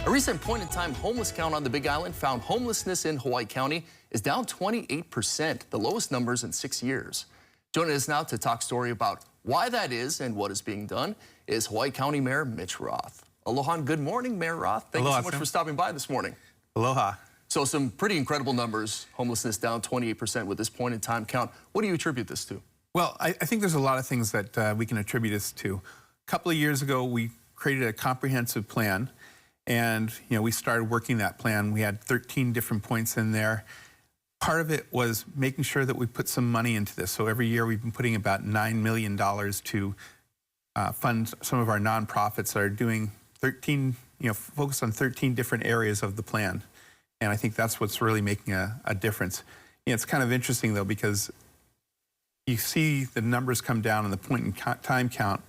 A recent point-in-time homeless count on the Big Island found homelessness in Hawaii County is down 28%, the lowest numbers in 6 years. Joining us now to talk story about why that is and what is being done is Hawaii County Mayor Mitch Roth. Aloha and good morning, Mayor Roth. Thank you so much for stopping by this morning. Aloha. So some pretty incredible numbers, homelessness down 28% with this point-in-time count. What do you attribute this to? Well, I think there's a lot of things that we can attribute this to. A couple of years ago, we created a comprehensive plan, and we started working that plan. We had 13 different points in there. Part of it was making sure that we put some money into this. So every year we've been putting about $9 million to fund some of our nonprofits that are doing 13, focused on 13 different areas of the plan. And I think that's what's really making a difference. It's kind of interesting, though, because you see the numbers come down in the point-in-time count,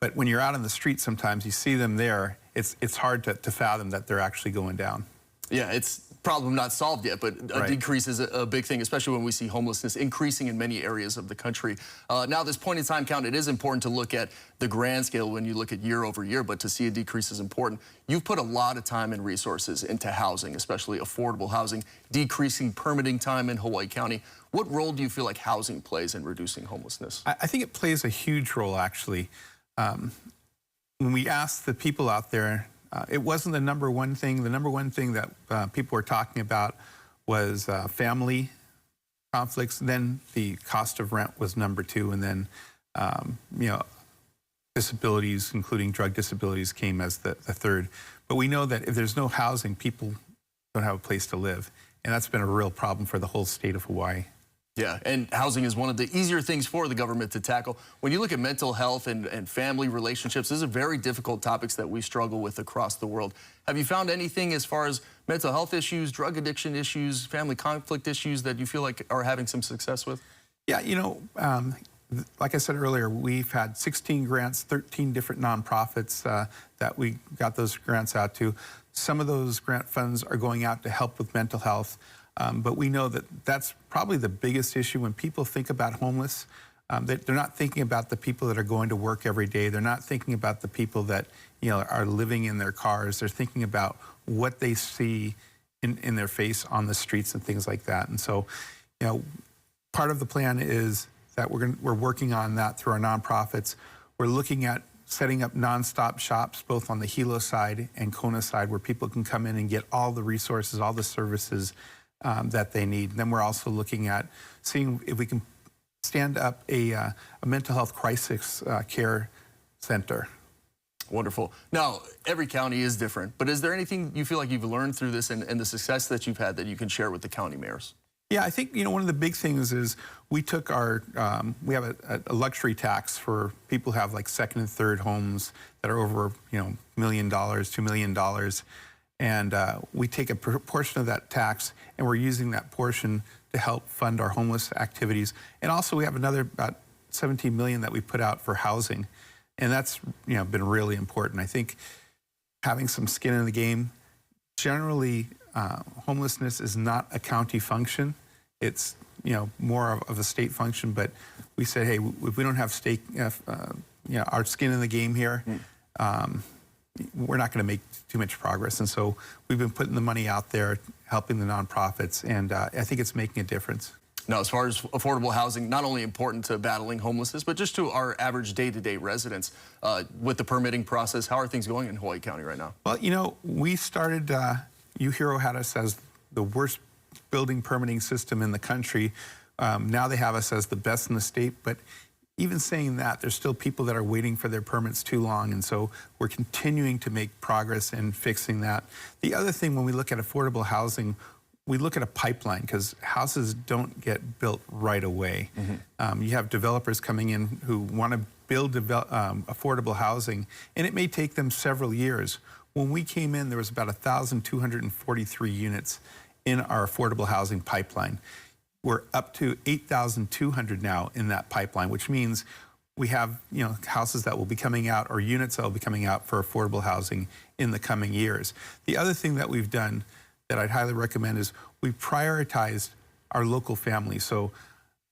but when you're out on the street sometimes, you see them there, it's hard to fathom that they're actually going down. Yeah, it's problem not solved yet, but a decrease is a big thing, especially when we see homelessness increasing in many areas of the country. Now, this point-in-time count, it is important to look at the grand scale when you look at year over year, but to see a decrease is important. You've put a lot of time and resources into housing, especially affordable housing, decreasing permitting time in Hawaii County. What role do you feel like housing plays in reducing homelessness? I think it plays a huge role, actually. When we asked the people out there, it wasn't the number one thing. The number one thing that people were talking about was family conflicts. Then the cost of rent was number two, and then disabilities, including drug disabilities, came as the third. But we know that if there's no housing, people don't have a place to live, and that's been a real problem for the whole state of Hawaii. Yeah, and housing is one of the easier things for the government to tackle. When you look at mental health and family relationships, these are very difficult topics that we struggle with across the world. Have you found anything as far as mental health issues, drug addiction issues, family conflict issues that you feel like are having some success with? Yeah, like I said earlier, we've had 16 grants, 13 different nonprofits that we got those grants out to. Some of those grant funds are going out to help with mental health. But we know that that's probably the biggest issue when people think about homeless. They're not thinking about the people that are going to work every day. They're not thinking about the people that are living in their cars. They're thinking about what they see in their face on the streets and things like that. And so, part of the plan is that we're working on that through our nonprofits. We're looking at setting up nonstop shops, both on the Hilo side and Kona side, where people can come in and get all the resources, all the services that they need. And then we're also looking at seeing if we can stand up a mental health crisis care center. Wonderful. Now, every county is different, but is there anything you feel like you've learned through this and the success that you've had that you can share with the county mayors? Yeah, I think, one of the big things is we took our, we have a luxury tax for people who have like second and third homes that are over, $1 million, $2 million. And we take a portion of that tax, and we're using that portion to help fund our homeless activities. And also, we have another about $17 million that we put out for housing, and that's been really important. I think having some skin in the game. Generally, homelessness is not a county function; it's more of a state function. But we said, hey, if we don't have our skin in the game here. We're not going to make too much progress. And so we've been putting the money out there, helping the nonprofits, and I think it's making a difference. Now, as far as affordable housing, not only important to battling homelessness, but just to our average day-to-day residents, with the permitting process, how are things going in Hawaii County right now? Well, we started, UHERO had us as the worst building permitting system in the country. Now they have us as the best in the state, but even saying that, there's still people that are waiting for their permits too long, and so we're continuing to make progress in fixing that. The other thing, when we look at affordable housing, we look at a pipeline, because houses don't get built right away. You have developers coming in who want to build affordable housing, and it may take them several years. When we came in, there was about 1,243 units in our affordable housing pipeline. We're up to 8,200 now in that pipeline, which means we have houses that will be coming out, or units that will be coming out for affordable housing in the coming years. The other thing that we've done that I'd highly recommend is we've prioritized our local families. So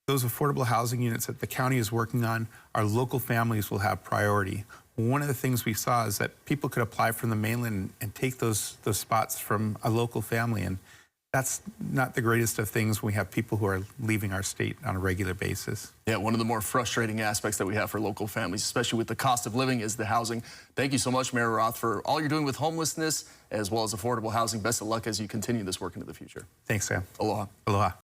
those affordable housing units that the county is working on, our local families will have priority. one of the things we saw is that people could apply from the mainland and take those spots from a local family, and that's not the greatest of things when we have people who are leaving our state on a regular basis. Yeah, one of the more frustrating aspects that we have for local families, especially with the cost of living, is the housing. Thank you so much, Mayor Roth, for all you're doing with homelessness as well as affordable housing. Best of luck as you continue this work into the future. Thanks, Sam. Aloha. Aloha.